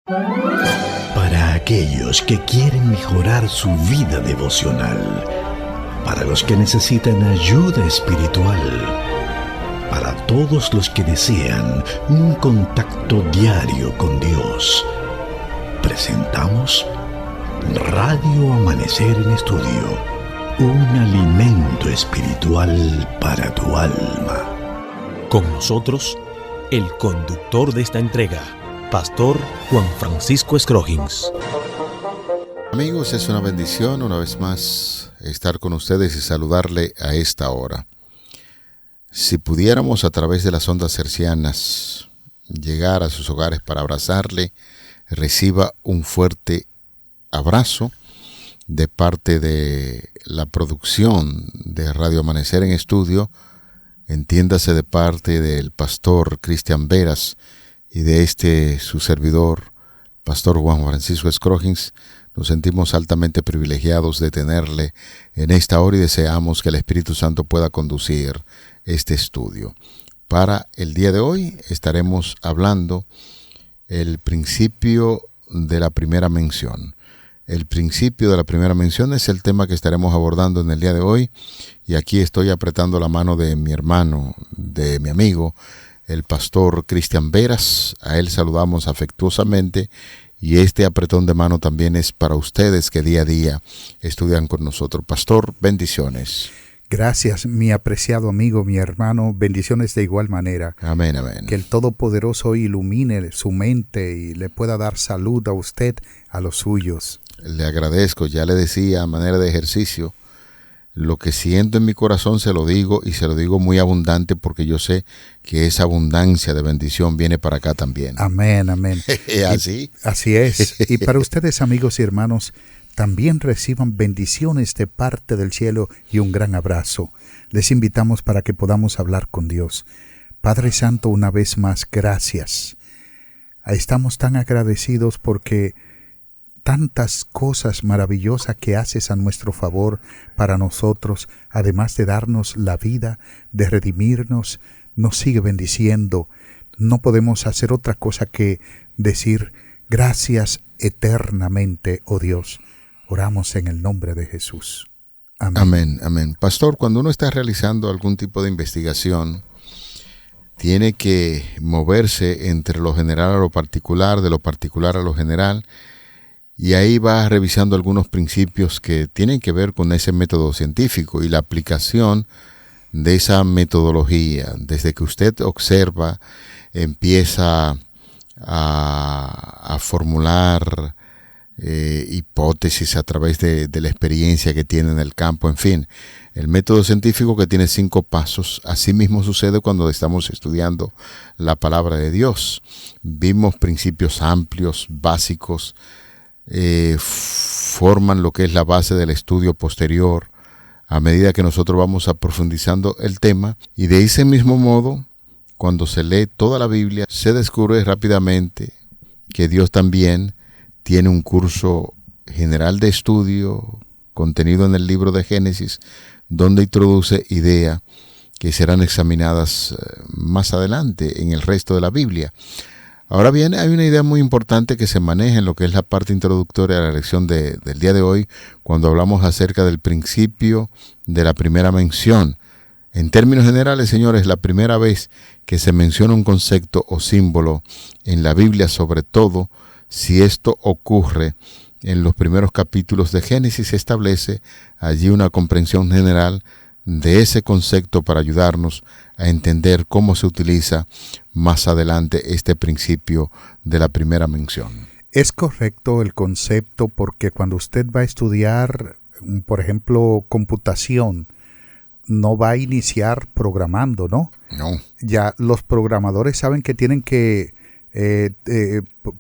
Para aquellos que quieren mejorar su vida devocional, para los que necesitan ayuda espiritual, para todos los que desean un contacto diario con Dios, presentamos Radio Amanecer en Estudio, un alimento espiritual para tu alma. Con nosotros, el conductor de esta entrega, Pastor Juan Francisco Scroggins. Amigos, es una bendición una vez más estar con ustedes y saludarle a esta hora. Si pudiéramos a través de las ondas hercianas llegar a sus hogares para abrazarle, reciba un fuerte abrazo de parte de la producción de Radio Amanecer en Estudio, entiéndase de parte del pastor Cristian Veras y de su servidor, Pastor Juan Francisco Scroggins. Nos sentimos altamente privilegiados de tenerle en esta hora y deseamos que el Espíritu Santo pueda conducir este estudio. Para el día de hoy estaremos hablando el principio de la primera mención. El principio de la primera mención es el tema que estaremos abordando en el día de hoy, y aquí estoy apretando la mano de mi hermano, de mi amigo, el pastor Cristian Veras. A él saludamos afectuosamente, y este apretón de mano también es para ustedes que día a día estudian con nosotros. Pastor, bendiciones. Gracias, mi apreciado amigo, mi hermano, bendiciones de igual manera. Amén, amén. Que el Todopoderoso ilumine su mente y le pueda dar salud a usted, a los suyos. Le agradezco, ya le decía a manera de ejercicio, lo que siento en mi corazón se lo digo, y se lo digo muy abundante, porque yo sé que esa abundancia de bendición viene para acá también. Amén, amén. ¿Así? Así es. Y para ustedes, amigos y hermanos, también reciban bendiciones de parte del cielo y un gran abrazo. Les invitamos para que podamos hablar con Dios. Padre Santo, una vez más, gracias. Estamos tan agradecidos porque tantas cosas maravillosas que haces a nuestro favor para nosotros, además de darnos la vida, de redimirnos, nos sigue bendiciendo. No podemos hacer otra cosa que decir gracias eternamente, oh Dios. Oramos en el nombre de Jesús. Amén. Amén, amén. Pastor, cuando uno está realizando algún tipo de investigación, tiene que moverse entre lo general a lo particular, de lo particular a lo general, y ahí va revisando algunos principios que tienen que ver con ese método científico y la aplicación de esa metodología. Desde que usted observa, empieza a formular hipótesis a través de la experiencia que tiene en el campo, en fin, el método científico que tiene 5 pasos. Así mismo sucede cuando estamos estudiando la palabra de Dios. Vimos principios amplios, básicos, forman lo que es la base del estudio posterior a medida que nosotros vamos profundizando el tema, y de ese mismo modo, cuando se lee toda la Biblia, se descubre rápidamente que Dios también tiene un curso general de estudio contenido en el libro de Génesis, donde introduce ideas que serán examinadas más adelante en el resto de la Biblia. Ahora bien, hay una idea muy importante que se maneja en lo que es la parte introductoria de la lección del día de hoy, cuando hablamos acerca del principio de la primera mención. En términos generales, señores, la primera vez que se menciona un concepto o símbolo en la Biblia, sobre todo si esto ocurre en los primeros capítulos de Génesis, se establece allí una comprensión general de ese concepto para ayudarnos a entender cómo se utiliza más adelante este principio de la primera mención. Es correcto el concepto, porque cuando usted va a estudiar, por ejemplo, computación, no va a iniciar programando, ¿no? No. Ya los programadores saben que tienen que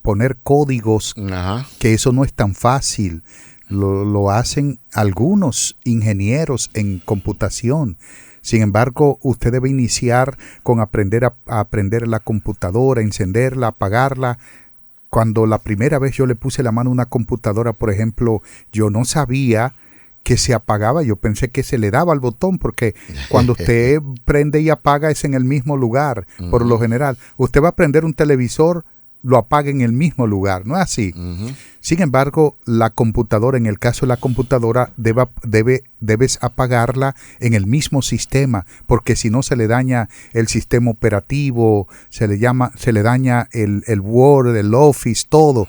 poner códigos. Ajá. Que eso no es tan fácil. Lo hacen algunos ingenieros en computación. Sin embargo, usted debe iniciar con aprender a aprender la computadora, encenderla, apagarla. Cuando la primera vez yo le puse la mano a una computadora, por ejemplo, yo no sabía que se apagaba. Yo pensé que se le daba al botón, porque cuando usted prende y apaga es en el mismo lugar, por lo general. Usted va a prender un televisor, lo apague en el mismo lugar, ¿no es así? Ujú. Sin embargo, la computadora, en el caso de la computadora, debes apagarla en el mismo sistema, porque si no se le daña el sistema operativo, se le daña el Word, el Office, todo.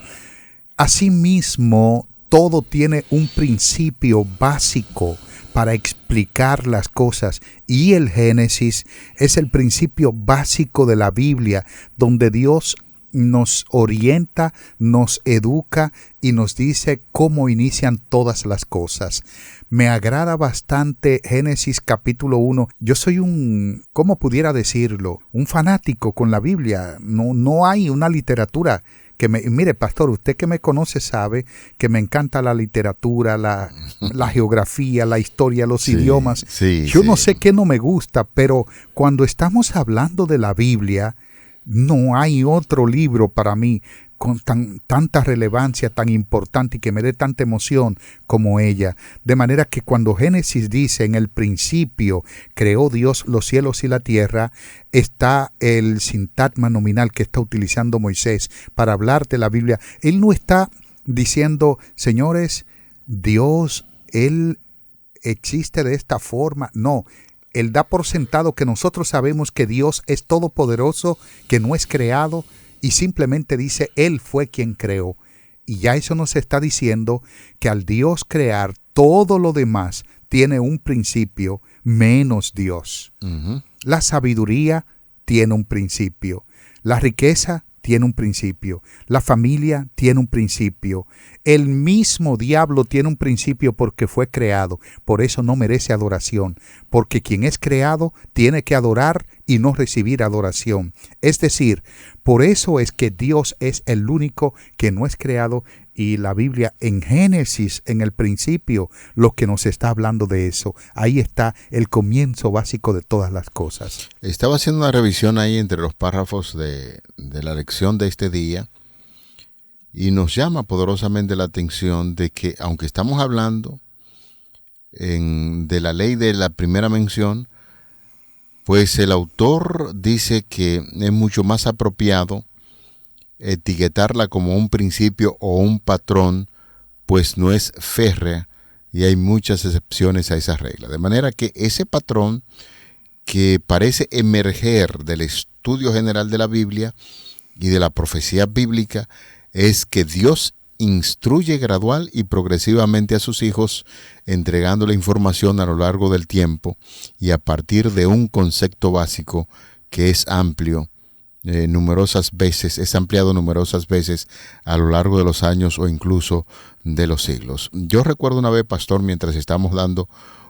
Asimismo, todo tiene un principio básico para explicar las cosas, y el Génesis es el principio básico de la Biblia, donde Dios nos orienta, nos educa y nos dice cómo inician todas las cosas. Me agrada bastante Génesis capítulo 1. Yo soy ¿cómo pudiera decirlo? Un fanático con la Biblia. No hay una literatura mire, pastor, usted que me conoce sabe que me encanta la literatura, la geografía, la historia, los idiomas. Yo no sé qué no me gusta, pero cuando estamos hablando de la Biblia, no hay otro libro para mí con tanta relevancia, tan importante y que me dé tanta emoción como ella. De manera que cuando Génesis dice, en el principio creó Dios los cielos y la tierra, está el sintagma nominal que está utilizando Moisés para hablar de la Biblia. Él no está diciendo, señores, Dios, Él existe de esta forma. No. Él da por sentado que nosotros sabemos que Dios es todopoderoso, que no es creado, y simplemente dice, Él fue quien creó. Y ya eso nos está diciendo que al Dios crear, todo lo demás tiene un principio, menos Dios. Ujú. La sabiduría tiene un principio. La riqueza tiene un principio. La familia tiene un principio. El mismo diablo tiene un principio porque fue creado. Por eso no merece adoración. Porque quien es creado tiene que adorar y no recibir adoración. Es decir, por eso es que Dios es el único que no es creado. Y la Biblia en Génesis, en el principio, lo que nos está hablando de eso. Ahí está el comienzo básico de todas las cosas. Estaba haciendo una revisión ahí entre los párrafos de la lección de este día y nos llama poderosamente la atención de que, aunque estamos hablando de la ley de la primera mención, pues el autor dice que es mucho más apropiado etiquetarla como un principio o un patrón, pues no es férrea y hay muchas excepciones a esa regla. De manera que ese patrón que parece emerger del estudio general de la Biblia y de la profecía bíblica es que Dios instruye gradual y progresivamente a sus hijos, entregándole información a lo largo del tiempo y a partir de un concepto básico que es amplio. Es ampliado numerosas veces a lo largo de los años o incluso de los siglos. Yo recuerdo una vez, pastor, mientras estábamos dando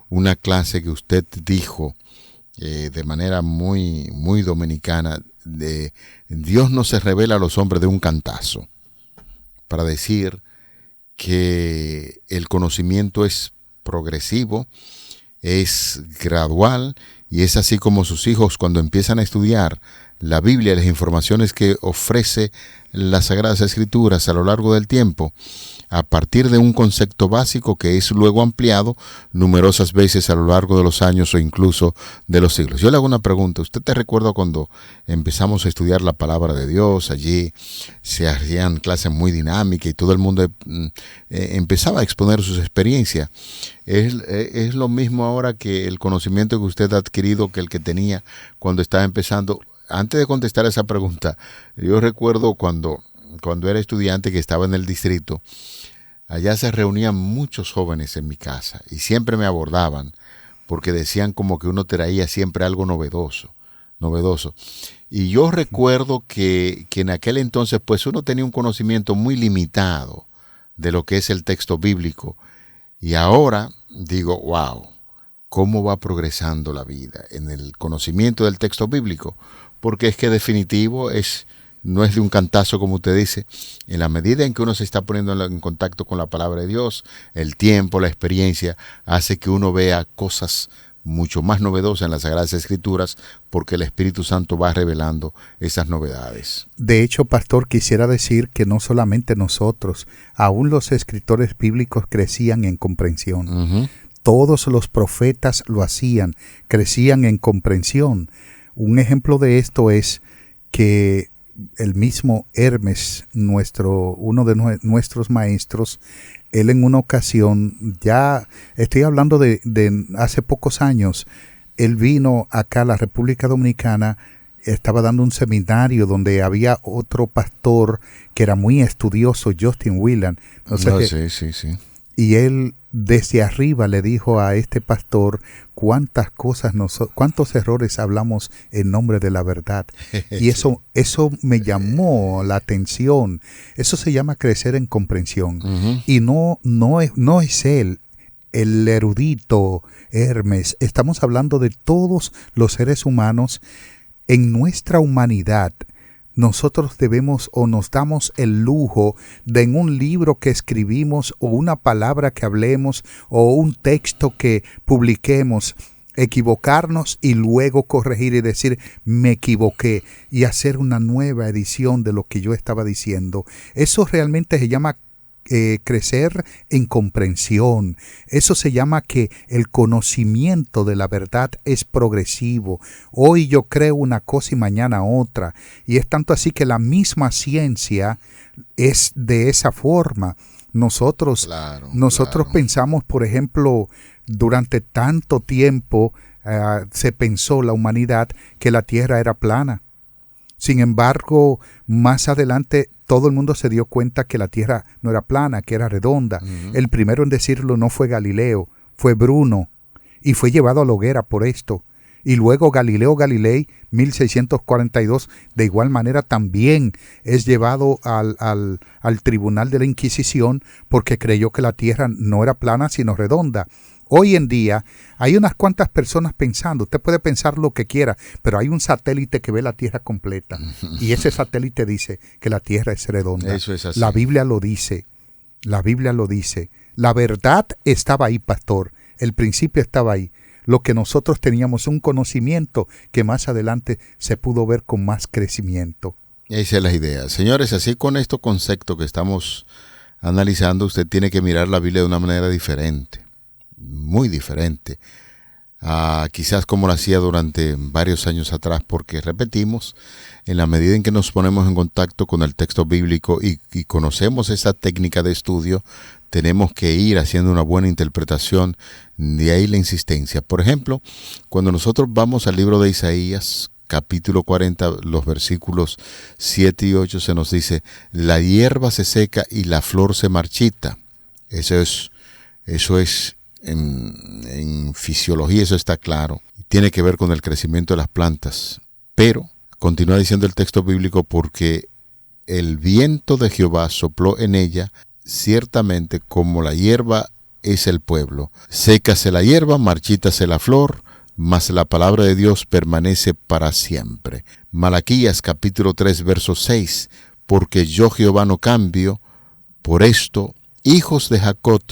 una clase que usted dijo de manera muy, muy dominicana, de Dios no se revela a los hombres de un cantazo, para decir que el conocimiento es progresivo, es gradual y es así como sus hijos cuando empiezan a estudiar la Biblia y las informaciones que ofrece las Sagradas Escrituras a lo largo del tiempo, a partir de un concepto básico que es luego ampliado numerosas veces a lo largo de los años o incluso de los siglos. Yo le hago una pregunta. ¿Usted te recuerda cuando empezamos a estudiar la palabra de Dios? Allí se hacían clases muy dinámicas y todo el mundo empezaba a exponer sus experiencias. ¿Es lo mismo ahora que el conocimiento que usted ha adquirido que el que tenía cuando estaba empezando? Antes de contestar esa pregunta, yo recuerdo cuando era estudiante que estaba en el distrito, allá se reunían muchos jóvenes en mi casa y siempre me abordaban porque decían como que uno traía siempre algo novedoso. Y yo recuerdo que en aquel entonces pues uno tenía un conocimiento muy limitado de lo que es el texto bíblico. Y ahora digo, wow, ¿cómo va progresando la vida en el conocimiento del texto bíblico? Porque es que definitivo no es de un cantazo, como usted dice. En la medida en que uno se está poniendo en contacto con la palabra de Dios, el tiempo, la experiencia, hace que uno vea cosas mucho más novedosas en las Sagradas Escrituras, porque el Espíritu Santo va revelando esas novedades. De hecho, pastor, quisiera decir que no solamente nosotros, aún los escritores bíblicos crecían en comprensión. Uh-huh. Todos los profetas lo hacían, crecían en comprensión. Un ejemplo de esto es que el mismo Hermes, uno de nuestros maestros, él en una ocasión, ya estoy hablando de hace pocos años, él vino acá a la República Dominicana, estaba dando un seminario donde había otro pastor que era muy estudioso, Justin Whelan. Sí. Y él desde arriba le dijo a este pastor cuántos errores hablamos en nombre de la verdad. Y eso me llamó la atención. Eso se llama crecer en comprensión. Uh-huh. Y no es él, el erudito Hermes. Estamos hablando de todos los seres humanos. En nuestra humanidad, nosotros debemos o nos damos el lujo de en un libro que escribimos o una palabra que hablemos o un texto que publiquemos, equivocarnos y luego corregir y decir me equivoqué y hacer una nueva edición de lo que yo estaba diciendo. Eso realmente se llama crecer en comprensión. Eso se llama que el conocimiento de la verdad es progresivo. Hoy yo creo una cosa y mañana otra. Y es tanto así que la misma ciencia es de esa forma. Nosotros pensamos, por ejemplo, durante tanto tiempo se pensó la humanidad que la Tierra era plana. Sin embargo, más adelante todo el mundo se dio cuenta que la Tierra no era plana, que era redonda. Uh-huh. El primero en decirlo no fue Galileo, fue Bruno, y fue llevado a la hoguera por esto. Y luego Galileo Galilei, 1642, de igual manera también es llevado al tribunal de la Inquisición porque creyó que la Tierra no era plana sino redonda. Hoy en día hay unas cuantas personas pensando, usted puede pensar lo que quiera, pero hay un satélite que ve la Tierra completa y ese satélite dice que la Tierra es redonda. Eso es así. La Biblia lo dice, la verdad estaba ahí, pastor, el principio estaba ahí. Lo que nosotros teníamos un conocimiento que más adelante se pudo ver con más crecimiento. Esa es la idea. Señores, así con estos conceptos que estamos analizando, usted tiene que mirar la Biblia de una manera diferente. Muy diferente, quizás como lo hacía durante varios años atrás, porque repetimos, en la medida en que nos ponemos en contacto con el texto bíblico y conocemos esa técnica de estudio, tenemos que ir haciendo una buena interpretación, de ahí la insistencia. Por ejemplo, cuando nosotros vamos al libro de Isaías, capítulo 40, los versículos 7 y 8, se nos dice, la hierba se seca y la flor se marchita. Eso es en fisiología, eso está claro. Tiene que ver con el crecimiento de las plantas. Pero, continúa diciendo el texto bíblico, porque el viento de Jehová sopló en ella, ciertamente como la hierba es el pueblo. Sécase la hierba, marchítase la flor, mas la palabra de Dios permanece para siempre. Malaquías capítulo 3, verso 6. Porque yo Jehová no cambio, por esto, hijos de Jacob,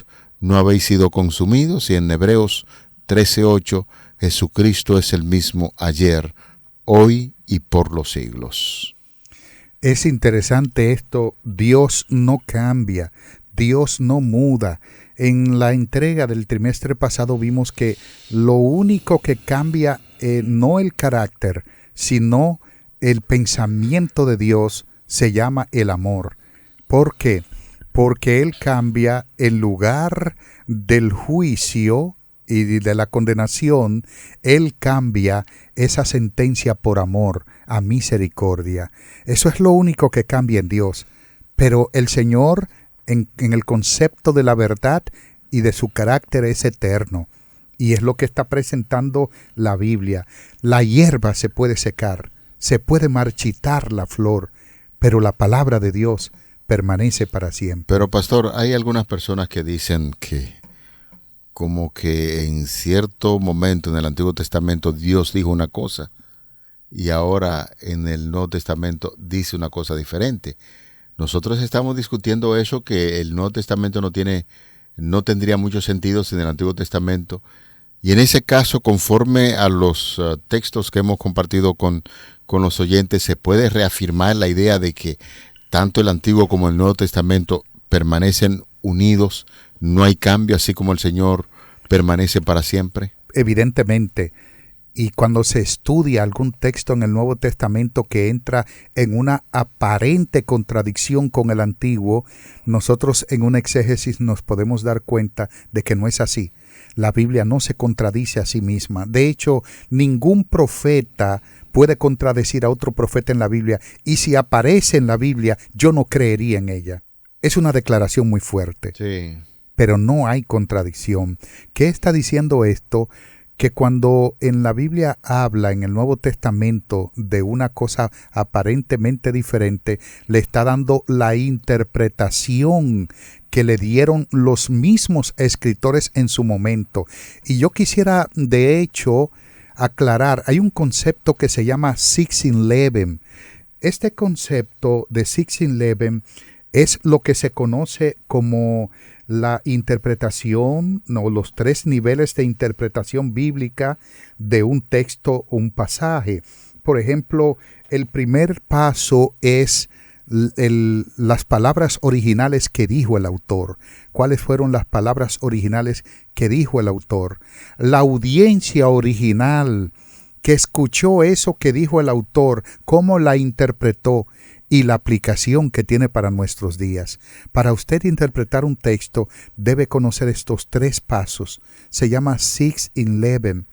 no habéis sido consumidos. Y en Hebreos 13:8, Jesucristo es el mismo ayer, hoy y por los siglos. Es interesante esto, Dios no cambia, Dios no muda. En la entrega del trimestre pasado vimos que lo único que cambia no el carácter, sino el pensamiento de Dios se llama el amor. ¿Por qué? Porque Él cambia el lugar del juicio y de la condenación, Él cambia esa sentencia por amor, a misericordia. Eso es lo único que cambia en Dios. Pero el Señor, en el concepto de la verdad y de su carácter, es eterno. Y es lo que está presentando la Biblia. La hierba se puede secar, se puede marchitar la flor, pero la palabra de Dios permanece para siempre. Pero pastor, hay algunas personas que dicen que como que en cierto momento en el Antiguo Testamento Dios dijo una cosa y ahora en el Nuevo Testamento dice una cosa diferente. Nosotros estamos discutiendo eso, que el Nuevo Testamento no tendría mucho sentido sin el Antiguo Testamento. Y en ese caso, conforme a los textos que hemos compartido con los oyentes, se puede reafirmar la idea de que tanto el Antiguo como el Nuevo Testamento permanecen unidos, no hay cambio, así como el Señor permanece para siempre. Evidentemente, Y cuando se estudia algún texto en el Nuevo Testamento que entra en una aparente contradicción con el Antiguo, nosotros en un exégesis nos podemos dar cuenta de que no es así. La Biblia no se contradice a sí misma. De hecho, ningún profeta puede contradecir a otro profeta en la Biblia, y si aparece en la Biblia, yo no creería en ella. Es una declaración muy fuerte. Sí. Pero no hay contradicción. ¿Qué está diciendo esto? Que cuando en la Biblia habla en el Nuevo Testamento de una cosa aparentemente diferente, le está dando la interpretación que le dieron los mismos escritores en su momento. Y yo quisiera, de hecho, aclarar, hay un concepto que se llama 611. Este concepto de 611 es lo que se conoce como la interpretación, los 3 niveles de interpretación bíblica de un texto o un pasaje. Por ejemplo, el primer paso es las palabras originales que dijo el autor. ¿Cuáles fueron las palabras originales que dijo el autor? La audiencia original que escuchó eso que dijo el autor, cómo la interpretó, y la aplicación que tiene para nuestros días. Para usted interpretar un texto, debe conocer estos 3 pasos. Se llama 611.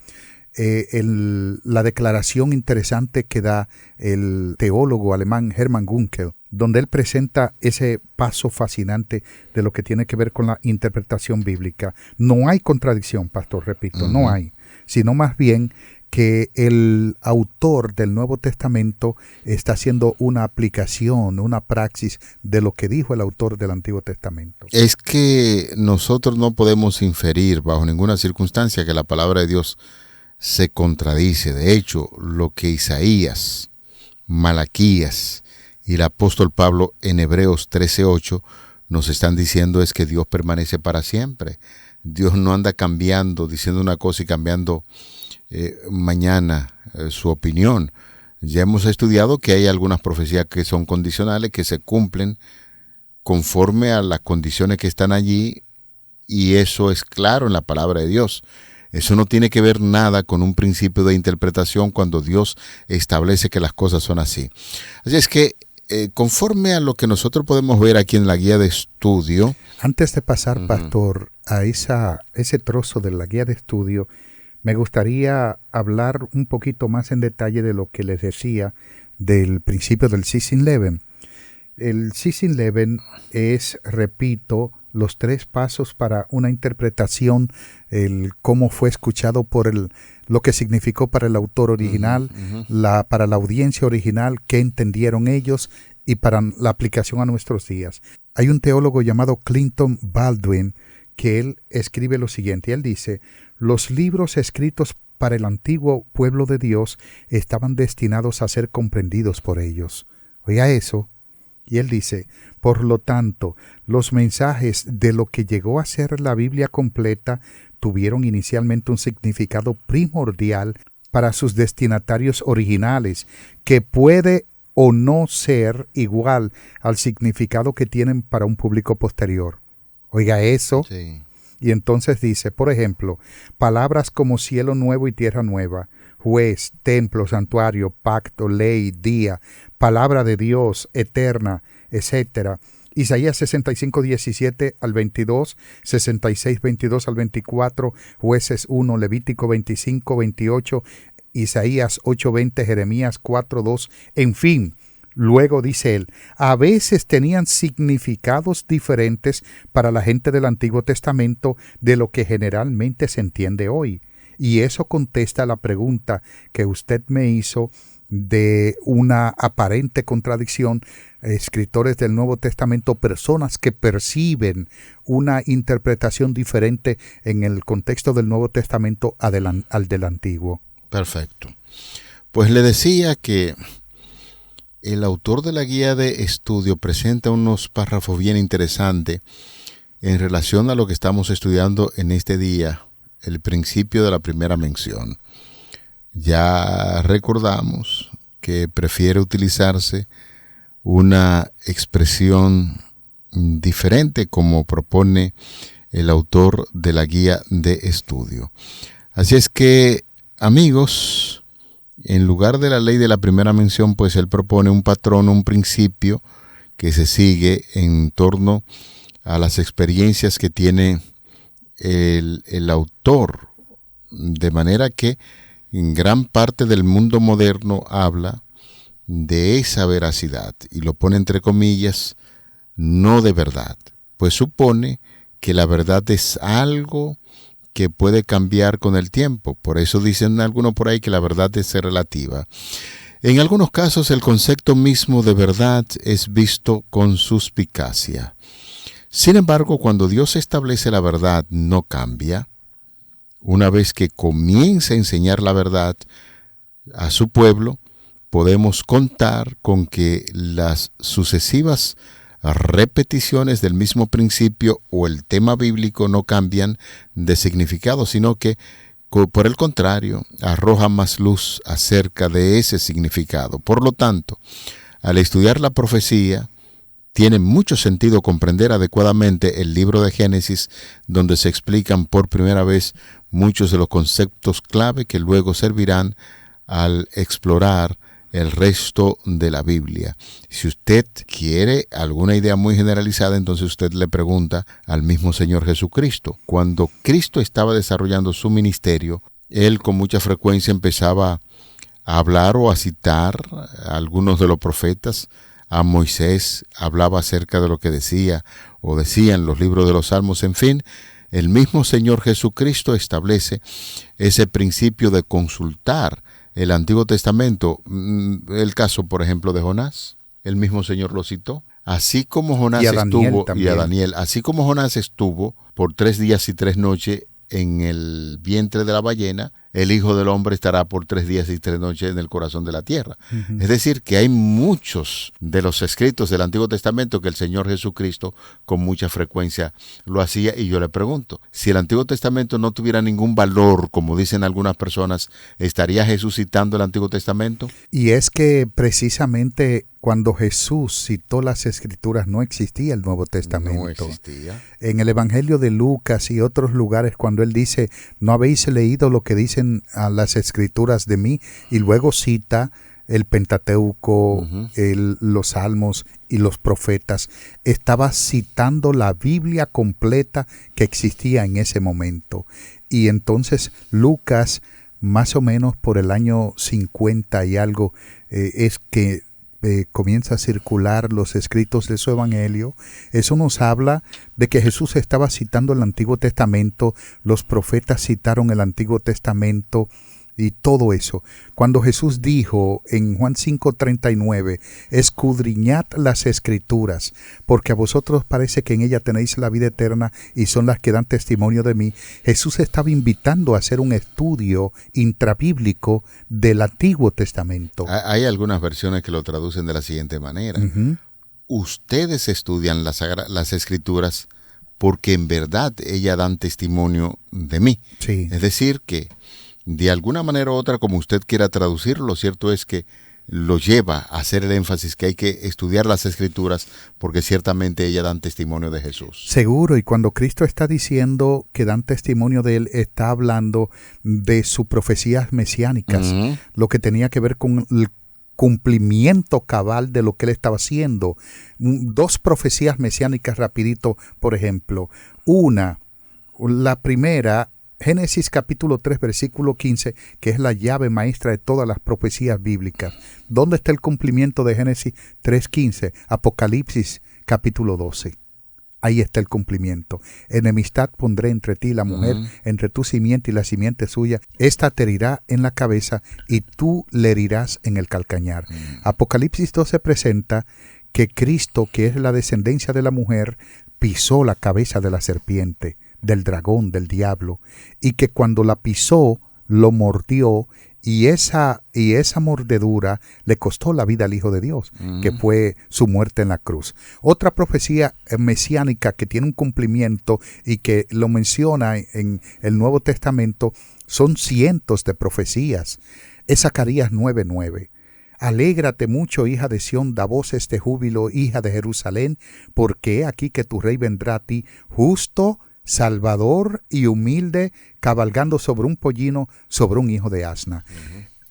La declaración interesante que da el teólogo alemán Hermann Gunkel, donde él presenta ese paso fascinante de lo que tiene que ver con la interpretación bíblica. No hay contradicción, pastor, repito, no hay, sino más bien que el autor del Nuevo Testamento está haciendo una aplicación, una praxis de lo que dijo el autor del Antiguo Testamento. Es que nosotros no podemos inferir bajo ninguna circunstancia que la palabra de Dios se contradice. De hecho, lo que Isaías, Malaquías y el apóstol Pablo en Hebreos 13:8 nos están diciendo es que Dios permanece para siempre. Dios no anda cambiando, diciendo una cosa y cambiando mañana su opinión. Ya hemos estudiado que hay algunas profecías que son condicionales, que se cumplen conforme a las condiciones que están allí, y eso es claro en la palabra de Dios. Eso no tiene que ver nada con un principio de interpretación cuando Dios establece que las cosas son así. Así es que conforme a lo que nosotros podemos ver aquí en la guía de estudio. Antes de pasar, pastor, a ese trozo de la guía de estudio, me gustaría hablar un poquito más en detalle de lo que les decía del principio del 611. El 611 es, repito, los 3 pasos para una interpretación, el cómo fue escuchado por lo que significó para el autor original, para la audiencia original, qué entendieron ellos, y para la aplicación a nuestros días. Hay un teólogo llamado Clinton Baldwin que él escribe lo siguiente. Él dice: los libros escritos para el antiguo pueblo de Dios estaban destinados a ser comprendidos por ellos. Oiga eso. Y él dice: por lo tanto, los mensajes de lo que llegó a ser la Biblia completa tuvieron inicialmente un significado primordial para sus destinatarios originales, que puede o no ser igual al significado que tienen para un público posterior. Oiga eso. Sí. Y entonces dice, por ejemplo, palabras como cielo nuevo y tierra nueva, juez, templo, santuario, pacto, ley, día, palabra de Dios, eterna, etc. Isaías 65:17 al 22, 66:22 al 24, Jueces 1, Levítico 25:28, Isaías 8:20, Jeremías 4:2, en fin. Luego dice él, a veces tenían significados diferentes para la gente del Antiguo Testamento de lo que generalmente se entiende hoy. Y eso contesta a la pregunta que usted me hizo de una aparente contradicción. Escritores del Nuevo Testamento, personas que perciben una interpretación diferente en el contexto del Nuevo Testamento al del Antiguo. Perfecto. Pues le decía que el autor de la guía de estudio presenta unos párrafos bien interesantes en relación a lo que estamos estudiando en este día, el principio de la primera mención. Ya recordamos que prefiere utilizarse una expresión diferente como propone el autor de la guía de estudio. Así es que amigos, en lugar de la ley de la primera mención, pues él propone un patrón, un principio que se sigue en torno a las experiencias que tiene el autor, de manera que en gran parte del mundo moderno habla de esa veracidad, y lo pone entre comillas, no de verdad, pues supone que la verdad es algo que puede cambiar con el tiempo. Por eso dicen algunos por ahí que la verdad es relativa. En algunos casos el concepto mismo de verdad es visto con suspicacia. Sin embargo, cuando Dios establece la verdad, no cambia. Una vez que comienza a enseñar la verdad a su pueblo, podemos contar con que las sucesivas repeticiones del mismo principio o el tema bíblico no cambian de significado, sino que, por el contrario, arrojan más luz acerca de ese significado. Por lo tanto, al estudiar la profecía, tiene mucho sentido comprender adecuadamente el libro de Génesis, donde se explican por primera vez muchos de los conceptos clave que luego servirán al explorar el resto de la Biblia. Si usted quiere alguna idea muy generalizada, entonces usted le pregunta al mismo Señor Jesucristo. Cuando Cristo estaba desarrollando su ministerio, él con mucha frecuencia empezaba a hablar o a citar a algunos de los profetas. A Moisés hablaba acerca de lo que decía o decían los libros de los Salmos. En fin, el mismo Señor Jesucristo establece ese principio de consultar el Antiguo Testamento. El caso, por ejemplo, de Jonás, el mismo Señor lo citó. Así como Jonás estuvo, y a Daniel, así como Jonás estuvo por 3 días y 3 noches en el vientre de la ballena, el Hijo del Hombre estará por 3 días y 3 noches en el corazón de la tierra. Uh-huh. Es decir, que hay muchos de los escritos del Antiguo Testamento que el Señor Jesucristo con mucha frecuencia lo hacía. Y yo le pregunto, si el Antiguo Testamento no tuviera ningún valor, como dicen algunas personas, ¿estaría Jesús citando el Antiguo Testamento? Y es que precisamente cuando Jesús citó las Escrituras no existía el Nuevo Testamento. No existía. En el Evangelio de Lucas y otros lugares, cuando él dice, ¿no habéis leído lo que dicen a las Escrituras de mí? Y luego cita el Pentateuco, uh-huh, los Salmos y los profetas. Estaba citando la Biblia completa que existía en ese momento. Y entonces Lucas, más o menos por el año 50 y algo, es que comienza a circular los escritos de su evangelio. Eso nos habla de que Jesús estaba citando el Antiguo Testamento, los profetas citaron el Antiguo Testamento y todo eso. Cuando Jesús dijo en Juan 5:39, escudriñad las Escrituras, porque a vosotros parece que en ellas tenéis la vida eterna y son las que dan testimonio de mí. Jesús estaba invitando a hacer un estudio intrabíblico del Antiguo Testamento. Hay algunas versiones que lo traducen de la siguiente manera. Uh-huh. Ustedes estudian las Escrituras porque en verdad ellas dan testimonio de mí. Sí. Es decir que de alguna manera u otra, como usted quiera traducirlo, lo cierto es que lo lleva a hacer el énfasis que hay que estudiar las Escrituras porque ciertamente ellas dan testimonio de Jesús. Seguro, y cuando Cristo está diciendo que dan testimonio de Él, está hablando de sus profecías mesiánicas, uh-huh, lo que tenía que ver con el cumplimiento cabal de lo que Él estaba haciendo. 2 profecías mesiánicas rapidito, por ejemplo. La primera, Génesis capítulo 3, versículo 15, que es la llave maestra de todas las profecías bíblicas. ¿Dónde está el cumplimiento de Génesis 3:15? Apocalipsis capítulo 12. Ahí está el cumplimiento. Enemistad pondré entre ti y la mujer, uh-huh, entre tu simiente y la simiente suya. Esta te herirá en la cabeza y tú le herirás en el calcañar. Uh-huh. Apocalipsis 12 presenta que Cristo, que es la descendencia de la mujer, pisó la cabeza de la serpiente, del dragón, del diablo, y que cuando la pisó, lo mordió, y esa mordedura le costó la vida al Hijo de Dios, que fue su muerte en la cruz. Otra profecía mesiánica que tiene un cumplimiento y que lo menciona en el Nuevo Testamento, son cientos de profecías. Es Zacarías 9:9. Alégrate mucho, hija de Sión, da voces de júbilo, hija de Jerusalén, porque he aquí que tu rey vendrá a ti, justo, salvador y humilde, cabalgando sobre un pollino, sobre un hijo de asna.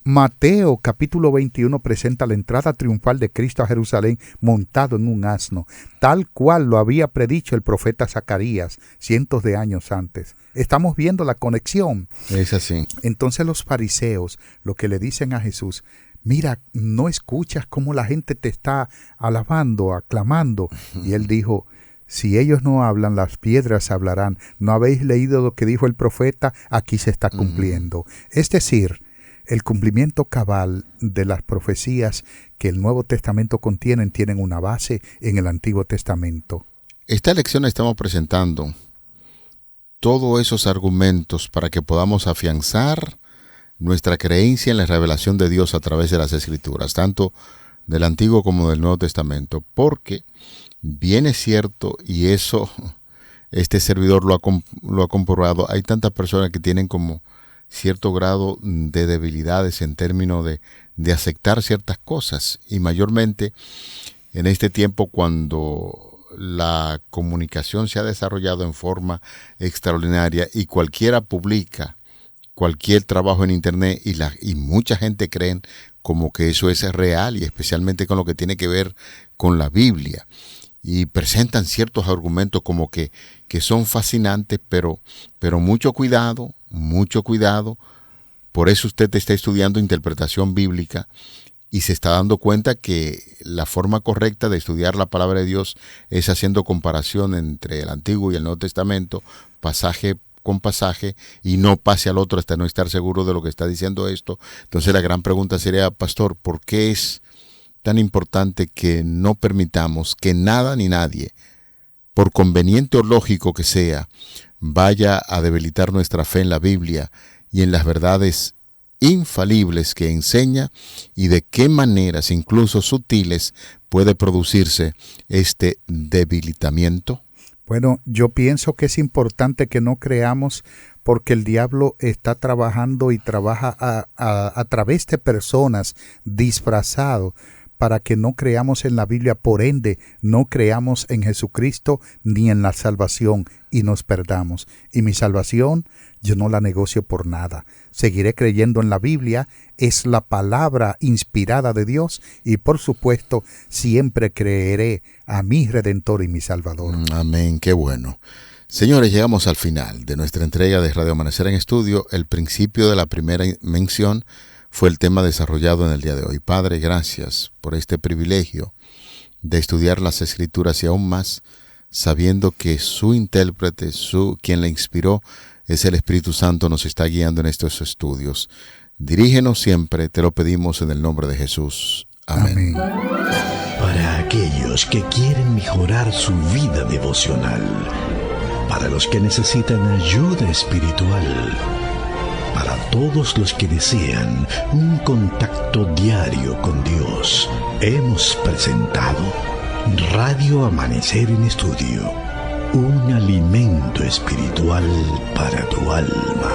Mateo capítulo 21 presenta la entrada triunfal de Cristo a Jerusalén montado en un asno, tal cual lo había predicho el profeta Zacarías cientos de años antes. Estamos viendo la conexión. Es así. Entonces los fariseos lo que le dicen a Jesús: mira, ¿no escuchas cómo la gente te está alabando, aclamando? Y él dijo: si ellos no hablan, las piedras hablarán. ¿No habéis leído lo que dijo el profeta? Aquí se está cumpliendo. Es decir, el cumplimiento cabal de las profecías que el Nuevo Testamento contienen tienen una base en el Antiguo Testamento. Esta lección estamos presentando todos esos argumentos para que podamos afianzar nuestra creencia en la revelación de Dios a través de las Escrituras, tanto del Antiguo como del Nuevo Testamento, porque bien es cierto, y eso este servidor lo ha comprobado, hay tantas personas que tienen como cierto grado de debilidades en términos de aceptar ciertas cosas, y mayormente en este tiempo cuando la comunicación se ha desarrollado en forma extraordinaria y cualquiera publica cualquier trabajo en internet y mucha gente creen como que eso es real, y especialmente con lo que tiene que ver con la Biblia, y presentan ciertos argumentos como que son fascinantes, pero mucho cuidado. Por eso usted está estudiando interpretación bíblica y se está dando cuenta que la forma correcta de estudiar la palabra de Dios es haciendo comparación entre el Antiguo y el Nuevo Testamento, pasaje con pasaje, y no pase al otro hasta no estar seguro de lo que está diciendo esto. Entonces la gran pregunta sería: pastor, ¿por qué es tan importante que no permitamos que nada ni nadie, por conveniente o lógico que sea, vaya a debilitar nuestra fe en la Biblia y en las verdades infalibles que enseña, y de qué maneras, incluso sutiles, puede producirse este debilitamiento? Bueno, yo pienso que es importante que no creamos, porque el diablo está trabajando y trabaja a través de personas disfrazados para que no creamos en la Biblia, por ende no creamos en Jesucristo ni en la salvación y nos perdamos. Y mi salvación yo no la negocio por nada. Seguiré creyendo en la Biblia, es la palabra inspirada de Dios, y por supuesto siempre creeré a mi Redentor y mi Salvador. Amén, qué bueno. Señores, llegamos al final de nuestra entrega de Radio Amanecer en Estudio. El principio de la primera mención fue el tema desarrollado en el día de hoy. Padre, gracias por este privilegio de estudiar las Escrituras, y aún más sabiendo que su intérprete, quien la inspiró, es el Espíritu Santo, nos está guiando en estos estudios. Dirígenos siempre, te lo pedimos en el nombre de Jesús. Amén. Para aquellos que quieren mejorar su vida devocional, para los que necesitan ayuda espiritual, para todos los que desean un contacto diario con Dios, hemos presentado Radio Amanecer en Estudio, un alimento espiritual para tu alma.